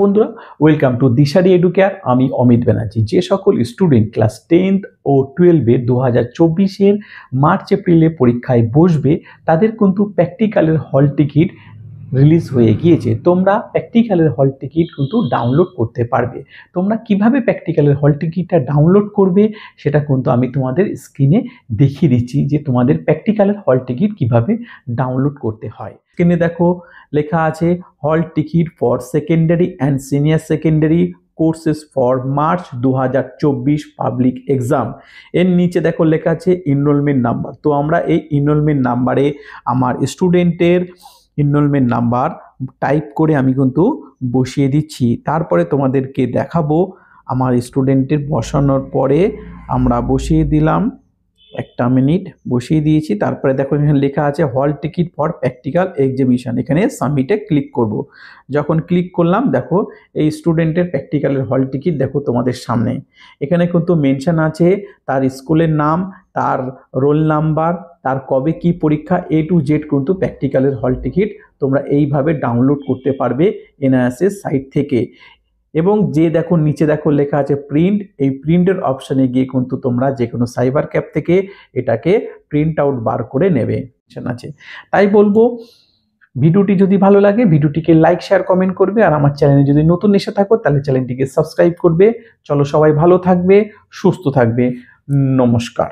বন্ধুরা, welcome to Dishari educare. আমি অমিত ব্যানার্জি। যে সকল স্টুডেন্ট ক্লাস 10th ও 12-এ 2024-এর মার্চ এপ্রিলে পরীক্ষায় বসবে তাদের কিন্তু প্র্যাকটিক্যালের হল টিকিট রিলিজ হয়ে গিয়েছে। তোমরা প্র্যাকটিক্যালের হল টিকিট কিন্তু ডাউনলোড করতে পারবে। তোমরা কিভাবে প্র্যাকটিক্যালের হল টিকিটটা ডাউনলোড করবে সেটা কিন্তু আমি তোমাদের স্ক্রিনে দেখিয়ে দিচ্ছি যে তোমাদের প্র্যাকটিক্যালের হল টিকিট কিভাবে ডাউনলোড করতে হয়। স্ক্রিনে দেখো লেখা আছে হল ticket for secondary and senior secondary courses for March 2024 public exam. এর নিচে দেখো লেখা আছে এনরোলমেন্ট নাম্বার। তো আমরা এই এনরোলমেন্ট নাম্বারে আমার স্টুডেন্টের এনরোলমেন্ট নাম্বার টাইপ করে আমি কিন্তু বসিয়ে দিচ্ছি। তারপরে তোমাদেরকে দেখাবো আমার স্টুডেন্টের বসানোর পরে আমরা বসিয়ে দিলাম। একটা মিনিট বসিয়ে দিয়েছি। তারপরে দেখো এখানে লেখা আছে হল টিকিট ফর প্র্যাকটিক্যাল এক্সিবিশন। এখানে সাবমিটে ক্লিক করব। যখন ক্লিক করলাম দেখো এই স্টুডেন্টের প্র্যাকটিক্যালের হল টিকিট দেখো তোমাদের সামনে। এখানে কিন্তু মেনশন আছে তার স্কুলের নাম, তার রোল নাম্বার, তার কবে কি পরীক্ষা, A to Z কিন্তু প্র্যাকটিক্যালের হল টিকিট তোমরা এইভাবে ডাউনলোড করতে পারবে এনআইএসএস সাইট থেকে। এবং যে দেখো নিচে দেখো লেখা আছে প্রিন্ট, এই প্রিন্টের অপশানে গিয়ে কিন্তু তোমরা যে কোনো সাইবার ক্যাফ থেকে এটাকে প্রিন্ট আউট বার করে নেবে আছে। তাই বলবো ভিডিওটি যদি ভালো লাগে ভিডিওটিকে লাইক শেয়ার কমেন্ট করবে, আর আমার চ্যানেলে যদি নতুন এসে থাকো তাহলে চ্যানেলটিকে সাবস্ক্রাইব করবে। চলো সবাই ভালো থাকবে, সুস্থ থাকবে। নমস্কার।